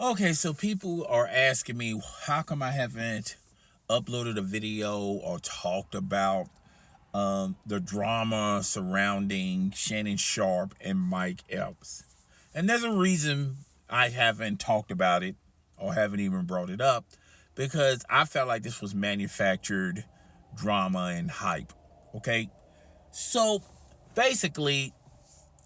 Okay, so people are asking me how come I haven't uploaded a video or talked about the drama surrounding Shannon Sharpe and Mike Epps. And there's a reason I haven't talked about it or haven't even brought it up because I felt like this was manufactured drama and hype. Okay, so basically,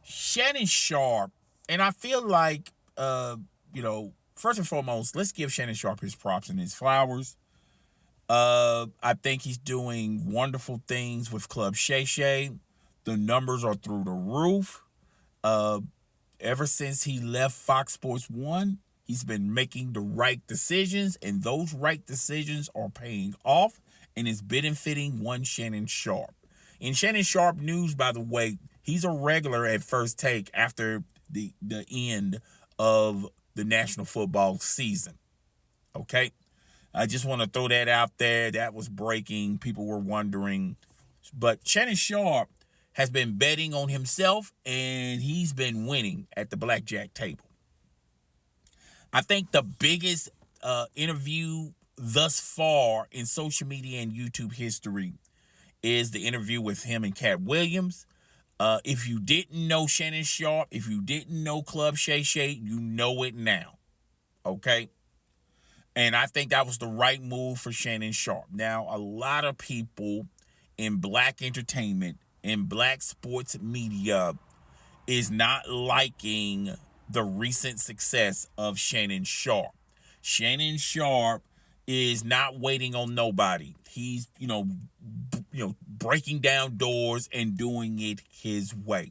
Shannon Sharpe, and I feel like, first and foremost, let's give Shannon Sharpe his props and his flowers. I think he's doing wonderful things with Club Shay Shay. The numbers are through the roof. Uh, Ever since he left Fox Sports 1, he's been making the right decisions, and those right decisions are paying off, and it's benefiting one Shannon Sharpe. In Shannon Sharpe news, by the way, he's a regular at First Take after the end of the National Football season. Okay? I just want to throw that out there. That was breaking. People were wondering. But Shannon Sharpe has been betting on himself, and he's been winning at the blackjack table. I think the biggest interview thus far in social media and YouTube history is the interview with him and Cat Williams. If you didn't know Shannon Sharpe, if you didn't know Club Shay Shay, you know it now. Okay? And I think that was the right move for Shannon Sharpe. Now, a lot of people in black entertainment, in black sports media, is not liking the recent success of Shannon Sharpe. Shannon Sharpe is not waiting on nobody. He's, breaking down doors and doing it his way.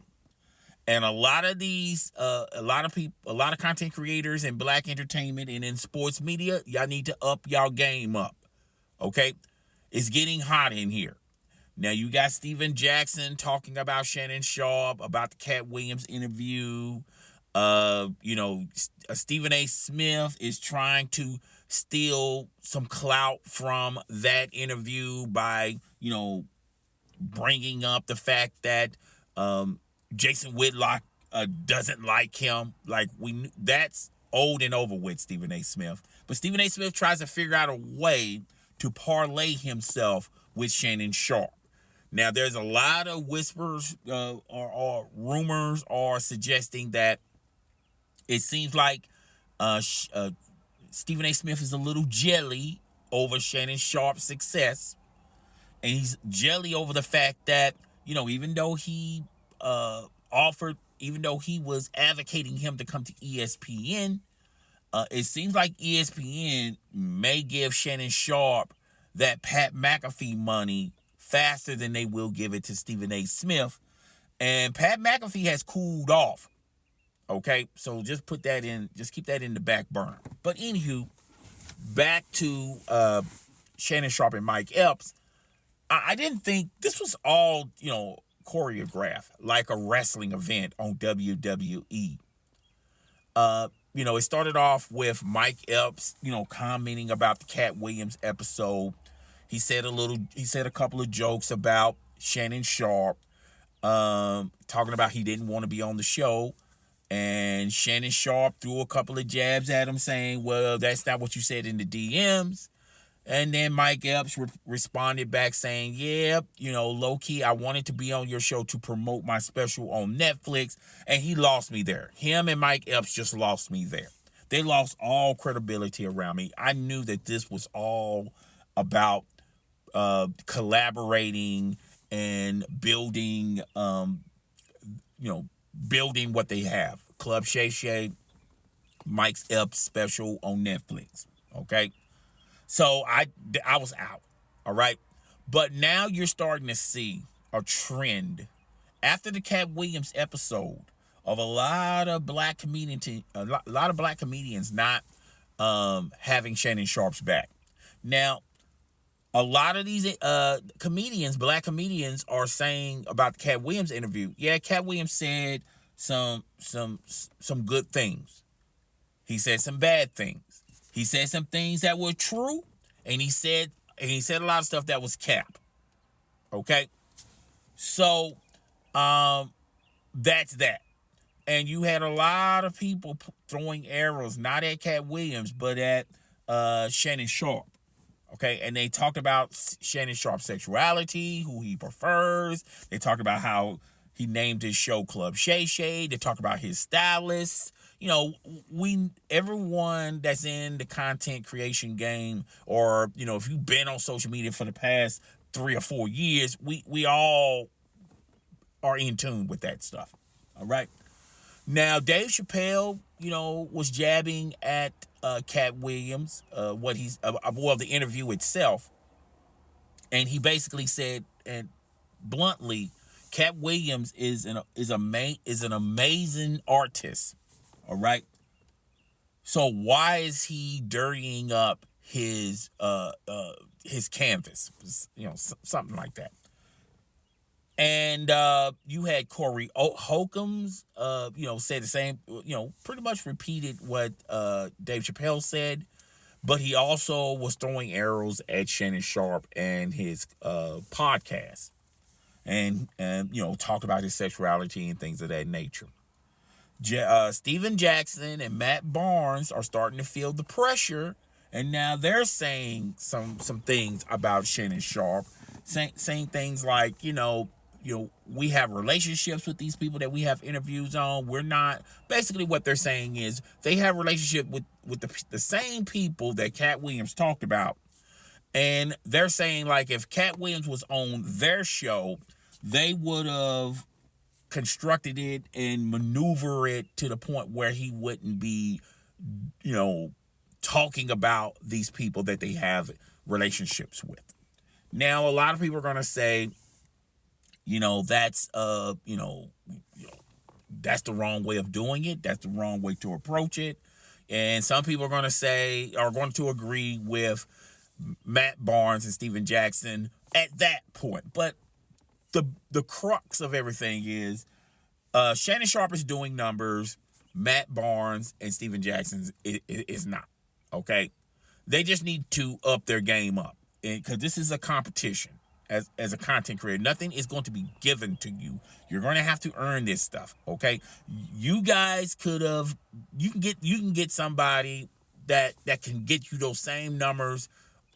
And a lot of these, a lot of people, a lot of content creators in black entertainment and in sports media, y'all need to up y'all game up. Okay? It's getting hot in here. Now you got Steven Jackson talking about Shannon Sharpe, about the Cat Williams interview. Stephen A. Smith is trying to steal some clout from that interview by, bringing up the fact that Jason Whitlock doesn't like him. Like that's old and over with, Stephen A. Smith. But Stephen A. Smith tries to figure out a way to parlay himself with Shannon Sharpe. Now, there's a lot of whispers or rumors are suggesting that it seems like Stephen A. Smith is a little jelly over Shannon Sharpe's success. And he's jelly over the fact that, even though he even though he was advocating him to come to ESPN, it seems like ESPN may give Shannon Sharpe that Pat McAfee money faster than they will give it to Stephen A. Smith. And Pat McAfee has cooled off. Okay, so just keep that in the back burner. But anywho, back to Shannon Sharpe and Mike Epps. I didn't think this was all, choreographed like a wrestling event on WWE. It started off with Mike Epps, commenting about the Cat Williams episode. He said a couple of jokes about Shannon Sharpe, talking about he didn't want to be on the show. And Shannon Sharpe threw a couple of jabs at him saying, well, that's not what you said in the DMs. And then Mike Epps responded back saying, yeah, low key, I wanted to be on your show to promote my special on Netflix. And he lost me there. Him and Mike Epps just lost me there. They lost all credibility around me. I knew that this was all about collaborating and building, building what they have. Club Shay Shay, Mike Epps special on Netflix. Okay. So I was out. All right. But now you're starting to see a trend after the Cat Williams episode of a lot of black comedians not having Shannon Sharpe's back. Now, a lot of these black comedians are saying about the Cat Williams interview. Yeah, Cat Williams said some good things. He said some bad things. He said some things that were true, and he said a lot of stuff that was cap. Okay? So, that's that. And you had a lot of people throwing arrows, not at Cat Williams, but at Shannon Sharpe. Okay, and they talked about Shannon Sharpe's sexuality, who he prefers. They talked about how he named his show Club Shay Shay. They talked about his stylists. You know, everyone that's in the content creation game, or if you've been on social media for the past 3 or 4 years, we all are in tune with that stuff. All right. Now, Dave Chappelle, was jabbing at Cat Williams, the interview itself, and he basically said, and bluntly, Cat Williams is an amazing artist. All right. So why is he dirtying up his canvas? Something like that. And you had Corey Holcombs, said the same, pretty much repeated what Dave Chappelle said, but he also was throwing arrows at Shannon Sharpe and his podcast, and talked about his sexuality and things of that nature. Steven Jackson and Matt Barnes are starting to feel the pressure, and now they're saying some things about Shannon Sharpe, saying things like, we have relationships with these people that we have interviews on. We're not. Basically, what they're saying is they have a relationship with the same people that Cat Williams talked about. And they're saying, like, if Cat Williams was on their show, they would have constructed it and maneuver it to the point where he wouldn't be, talking about these people that they have relationships with. Now, a lot of people are going to say, that's that's the wrong way of doing it. That's the wrong way to approach it. And some people are going to agree with Matt Barnes and Steven Jackson at that point. But the crux of everything is Shannon Sharpe is doing numbers. Matt Barnes and Steven Jackson is not. Okay? They just need to up their game up. Because this is a competition. As a content creator, nothing is going to be given to you. You're going to have to earn this stuff, okay? You guys you can get somebody that can get you those same numbers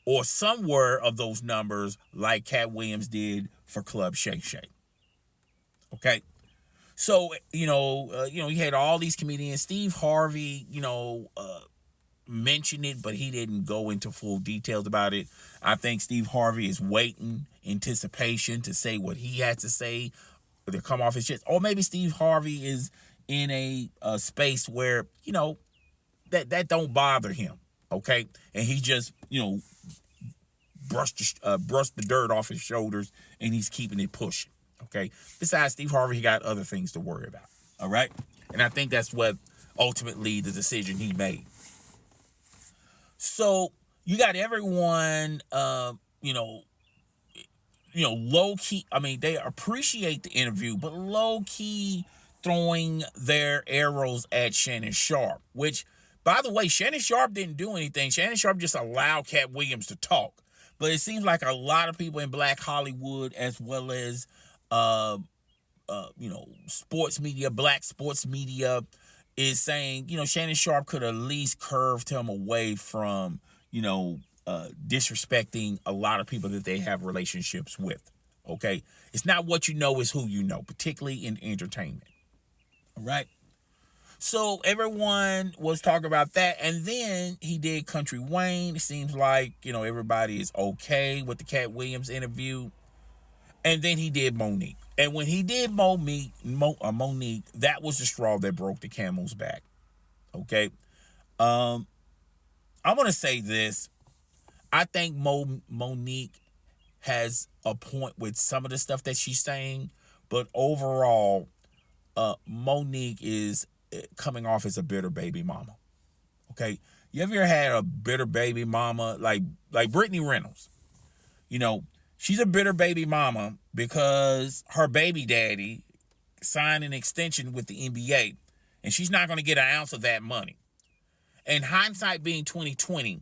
or somewhere of those numbers like Cat Williams did for Club Shay Shay. Okay? So, you had all these comedians. Steve Harvey, mentioned it, but he didn't go into full details about it. I think Steve Harvey is waiting anticipation to say what he has to say, or to come off his chest. Or maybe Steve Harvey is in a space where, that don't bother him, okay? And he just, brushed the dirt off his shoulders, and he's keeping it pushing, okay? Besides Steve Harvey, he got other things to worry about, all right? And I think that's what ultimately the decision he made. So you got everyone, low key. I mean, they appreciate the interview, but low key throwing their arrows at Shannon Sharpe, which, by the way, Shannon Sharpe didn't do anything. Shannon Sharpe just allowed Cat Williams to talk. But it seems like a lot of people in Black Hollywood, as well as, sports media, black sports media, is saying, Shannon Sharpe could at least curved him away from, disrespecting a lot of people that they have relationships with. Okay? It's not what you know, it's who you know, particularly in entertainment. All right? So everyone was talking about that. And then he did Country Wayne. It seems like, everybody is okay with the Cat Williams interview. And then he did Monique. And when he did Monique, that was the straw that broke the camel's back. Okay? I'm going to say this. I think Monique has a point with some of the stuff that she's saying. But overall, Monique is coming off as a bitter baby mama. Okay? You ever had a bitter baby mama like Britney Reynolds? She's a bitter baby mama because her baby daddy signed an extension with the NBA, and she's not going to get an ounce of that money. And hindsight being 2020,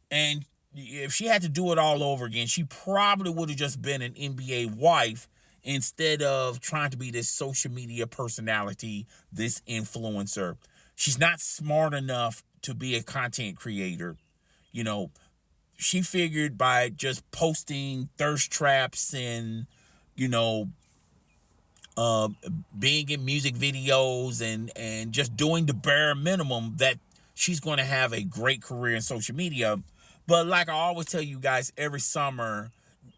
and if she had to do it all over again, she probably would have just been an NBA wife instead of trying to be this social media personality, this influencer. She's not smart enough to be a content creator. You know, she figured by just posting thirst traps and, you know, being in music videos and just doing the bare minimum that she's going to have a great career in social media. But like I always tell you guys, every summer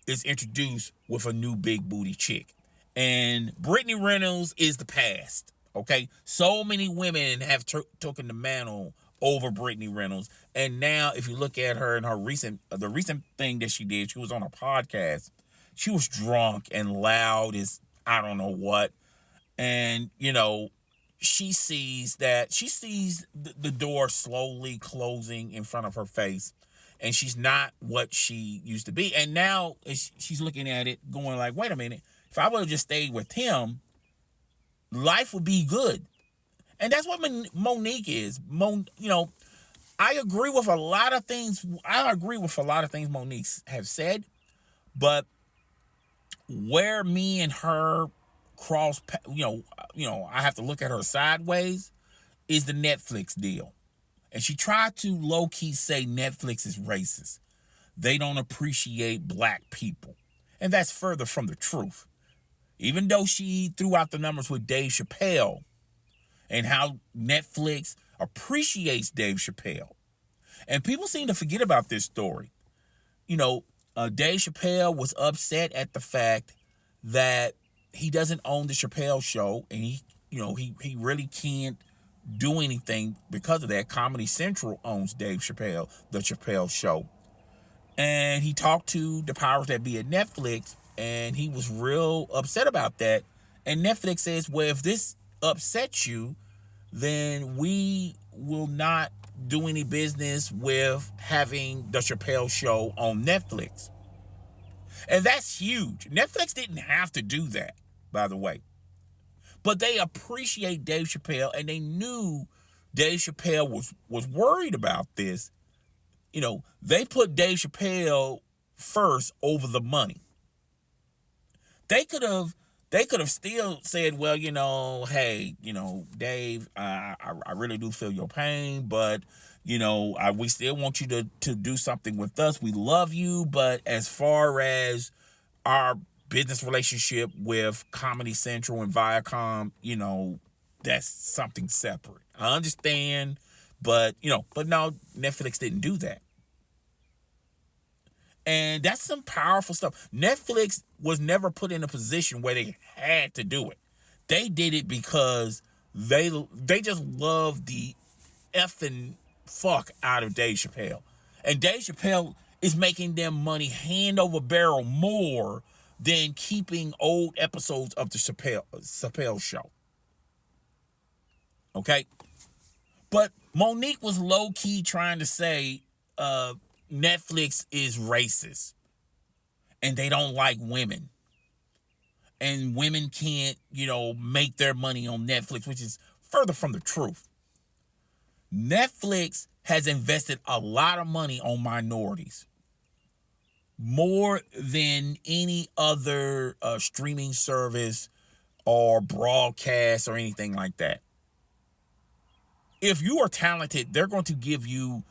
is introduced with a new big booty chick. And Britney Reynolds is the past, okay? So many women have taken the mantle over Britney Reynolds. And now if you look at her in her the recent thing that she did, she was on a podcast. She was drunk and loud as I don't know what. And, you know, she sees the door slowly closing in front of her face. And she's not what she used to be. And now she's looking at it going like, wait a minute. If I would have just stayed with him, life would be good. And that's what Monique is. You know, I agree with a lot of things. Monique have said. But where me and her cross, you know, I have to look at her sideways is the Netflix deal. And she tried to low-key say Netflix is racist. They don't appreciate black people. And that's further from the truth. Even though she threw out the numbers with Dave Chappelle and how Netflix appreciates Dave Chappelle. And people seem to forget about this story. You know, Dave Chappelle was upset at the fact that he doesn't own the Chappelle show, and he really can't do anything because of that. Comedy Central owns Dave Chappelle, the Chappelle show. And he talked to the powers that be at Netflix, and he was real upset about that. And Netflix says, well, if this upsets you, then we will not do any business with having the Chappelle show on Netflix. And that's huge. Netflix didn't have to do that, by the way. But they appreciate Dave Chappelle, and they knew Dave Chappelle was worried about this. You know, they put Dave Chappelle first over the money. They could have still said, well, you know, hey, you know, Dave, I really do feel your pain, but, you know, we still want you to do something with us. We love you, but as far as our business relationship with Comedy Central and Viacom, you know, that's something separate. I understand, but no, Netflix didn't do that. And that's some powerful stuff. Netflix was never put in a position where they had to do it. They did it because they just love the effing fuck out of Dave Chappelle. And Dave Chappelle is making them money hand over barrel more than keeping old episodes of the Chappelle show. Okay? But Monique was low-key trying to say Netflix is racist. And they don't like women. And women can't, you know, make their money on Netflix, which is further from the truth. Netflix has invested a lot of money on minorities. More than any other streaming service or broadcast or anything like that. If you are talented, they're going to give you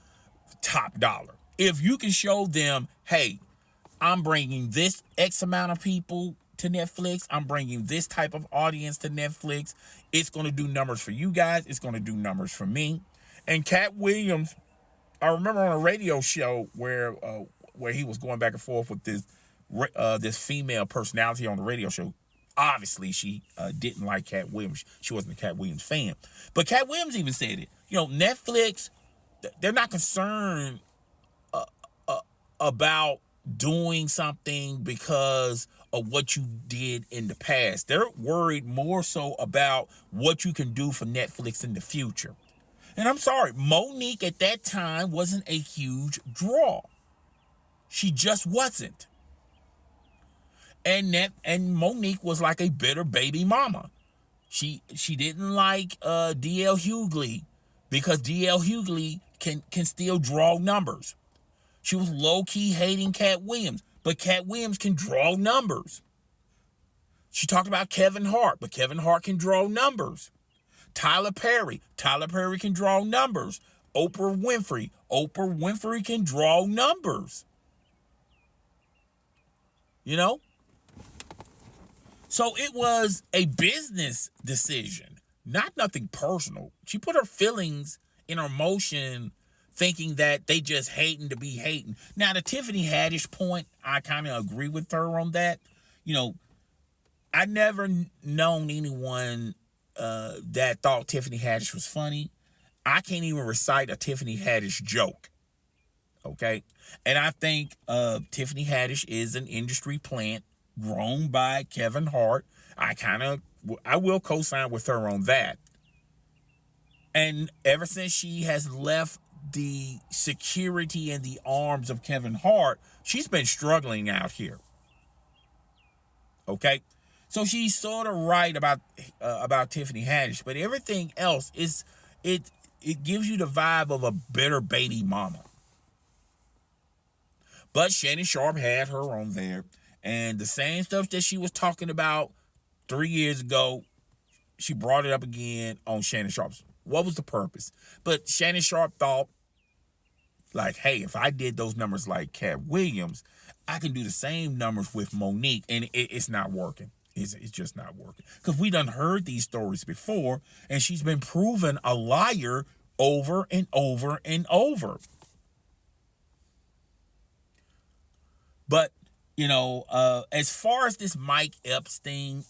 top dollar. If you can show them, hey, I'm bringing this X amount of people to Netflix. I'm bringing this type of audience to Netflix. It's going to do numbers for you guys. It's going to do numbers for me. And Cat Williams, I remember on a radio show where he was going back and forth with this female personality on the radio show. Obviously, she didn't like Cat Williams. She wasn't a Cat Williams fan. But Cat Williams even said it. You know, Netflix, they're not concerned about doing something because of what you did in the past. They're worried more so about what you can do for Netflix in the future. And I'm sorry, Monique at that time wasn't a huge draw. She just wasn't. And Monique was like a bitter baby mama. She didn't like D.L. Hughley because D.L. Hughley can still draw numbers. She was low-key hating Cat Williams, but Cat Williams can draw numbers. She talked about Kevin Hart, but Kevin Hart can draw numbers. Tyler Perry can draw numbers. Oprah Winfrey can draw numbers. You know? So it was a business decision, not nothing personal. She put her feelings in her motion thinking that they just hating to be hating. Now, the Tiffany Haddish point, I kind of agree with her on that. You know, I never known anyone that thought Tiffany Haddish was funny. I can't even recite a Tiffany Haddish joke. Okay? And I think Tiffany Haddish is an industry plant grown by Kevin Hart. I will co-sign with her on that. And ever since she has left the security and the arms of Kevin Hart, she's been struggling out here. Okay? So she's sort of right about Tiffany Haddish, but everything else is it gives you the vibe of a bitter baby mama. But Shannon Sharpe had her on there, and the same stuff that she was talking about 3 years ago, she brought it up again on Shannon Sharpe's. What was the purpose? But Shannon Sharpe thought, like, hey, if I did those numbers like Cat Williams, I can do the same numbers with Monique, and it's not working. It's just not working. Because we done heard these stories before, and she's been proven a liar over and over and over. But, you know, as far as this Mike Epps thing,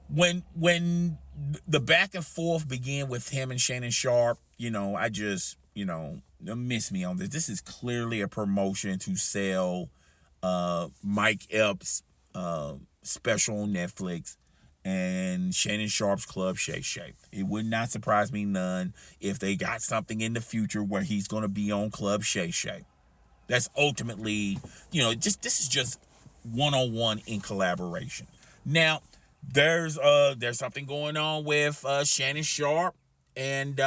when the back and forth began with him and Shannon Sharpe, I just, miss me on this. This is clearly a promotion to sell Mike Epps' special on Netflix and Shannon Sharpe's Club Shay Shay. It would not surprise me none if they got something in the future where he's going to be on Club Shay Shay. That's ultimately, this is just one-on-one in collaboration. Now, there's something going on with Shannon Sharpe and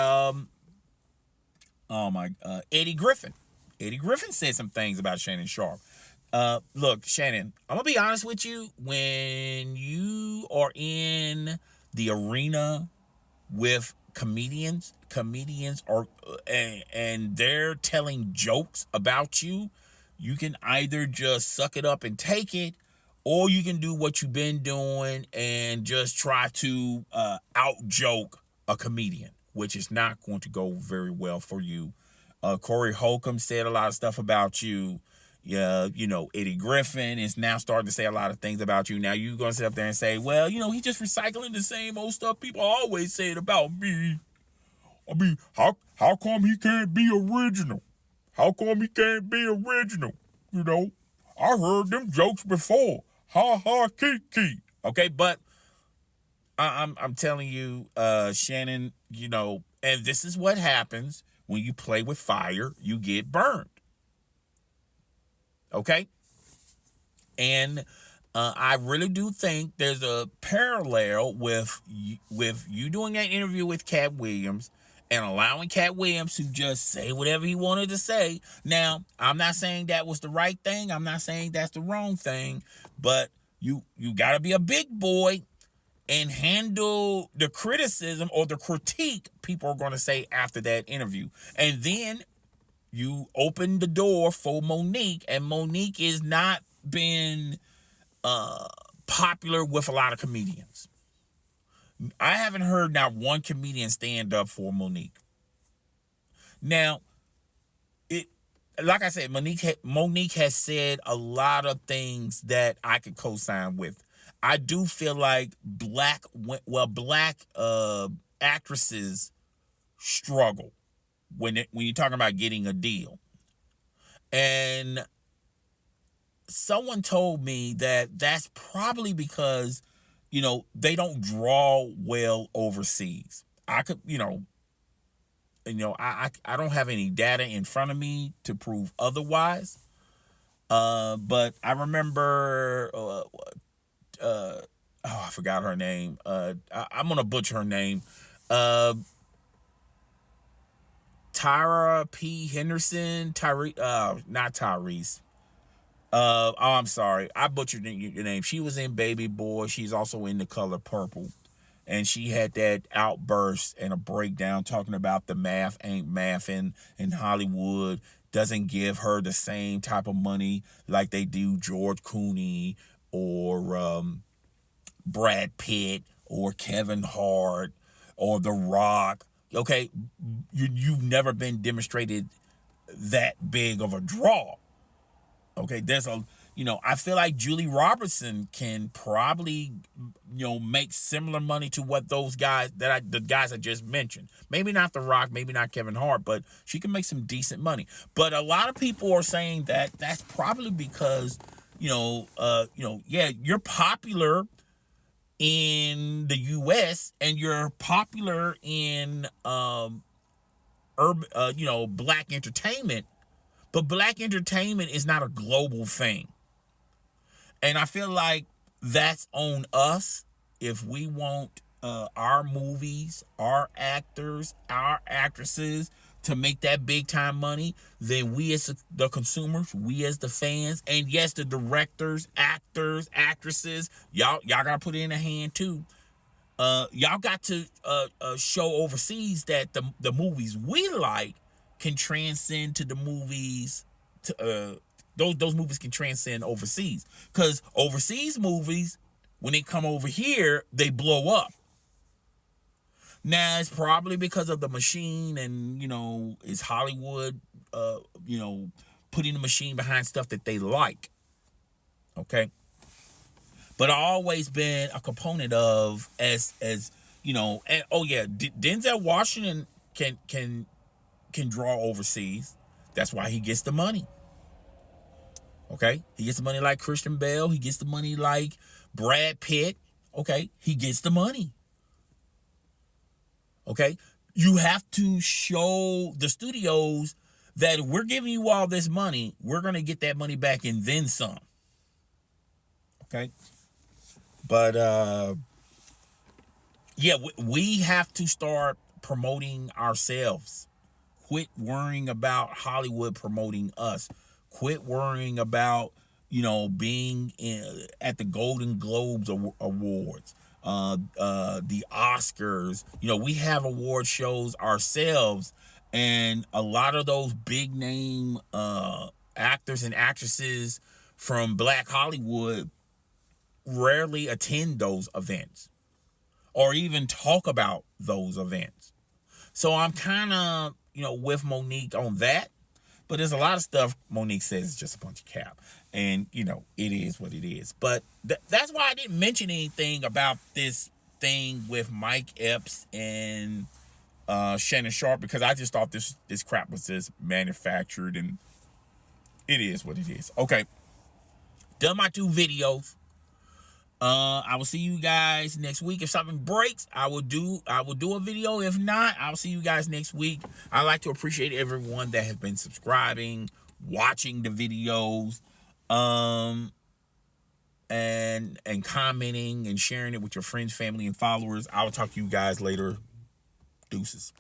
Eddie Griffin. Eddie Griffin said some things about Shannon Sharpe. Look, Shannon, I'm going to be honest with you. When you are in the arena with comedians are, and they're telling jokes about you, you can either just suck it up and take it, or you can do what you've been doing and just try to out-joke a comedian, which is not going to go very well for you. Corey Holcomb said a lot of stuff about you. Yeah, Eddie Griffin is now starting to say a lot of things about you. Now you're going to sit up there and say, well, he's just recycling the same old stuff people always said about me. I mean, how come he can't be original? How come he can't be original? I heard them jokes before. Ha ha, kiki. Okay, but I'm telling you, Shannon, and this is what happens when you play with fire, you get burned. Okay? And I really do think there's a parallel with you doing that interview with Cat Williams and allowing Cat Williams to just say whatever he wanted to say. Now, I'm not saying that was the right thing. I'm not saying that's the wrong thing. But you got to be a big boy and handle the criticism or the critique people are going to say after that interview. And then you open the door for Monique, and Monique has not been popular with a lot of comedians. I haven't heard not one comedian stand up for Monique. Now, like I said, Monique has said a lot of things that I could co-sign with. I do feel like black actresses struggle when you're talking about getting a deal. And someone told me that that's probably because, they don't draw well overseas. I could, I don't have any data in front of me to prove otherwise. But I remember, I forgot her name. I'm going to butcher her name. Tyra P. Henderson, not Tyrese. Oh, I'm sorry, I butchered your name. She was in Baby Boy. She's also in The Color Purple, and she had that outburst and a breakdown talking about the math ain't mathing, and Hollywood doesn't give her the same type of money like they do George Clooney or Brad Pitt or Kevin Hart or The Rock. Okay, you've never been demonstrated that big of a draw. Okay, there's a, I feel like Julie Robertson can probably, make similar money to what those guys the guys I just mentioned. Maybe not The Rock, maybe not Kevin Hart, but she can make some decent money. But a lot of people are saying that that's probably because, yeah, you're popular in the U.S. and you're popular in urban, black entertainment, but black entertainment is not a global thing. And I feel like that's on us if we want our movies, our actors, our actresses to make that big time money. Then we as the consumers, we as the fans, and yes, the directors, actors, actresses, y'all gotta put it in a hand too. Y'all got to show overseas that the movies we like can transcend to the movies to those movies can transcend overseas, because overseas movies, when they come over here, they blow up. Now it's probably because of the machine, and it's Hollywood putting the machine behind stuff that they like. Okay, but I always been a component of as and oh yeah, Denzel Washington can draw overseas. That's why he gets the money. Okay, he gets the money like Christian Bale. He gets the money like Brad Pitt. Okay, he gets the money. Okay, you have to show the studios that if we're giving you all this money, we're gonna get that money back and then some. Okay, but yeah, we have to start promoting ourselves. Quit worrying about Hollywood promoting us. Quit worrying about being at the Golden Globes awards, the Oscars. We have award shows ourselves, and a lot of those big name actors and actresses from Black Hollywood rarely attend those events or even talk about those events. So I'm kind of, with Monique on that. But there's a lot of stuff Monique says is just a bunch of cap. And, it is what it is. But that's why I didn't mention anything about this thing with Mike Epps and Shannon Sharpe, because I just thought this crap was just manufactured, and it is what it is. Okay. Done my 2 videos. I will see you guys next week. If something breaks, I will do a video. If not, I'll see you guys next week. I like to appreciate everyone that has been subscribing, watching the videos, and commenting and sharing it with your friends, family, and followers. I will talk to you guys later. Deuces.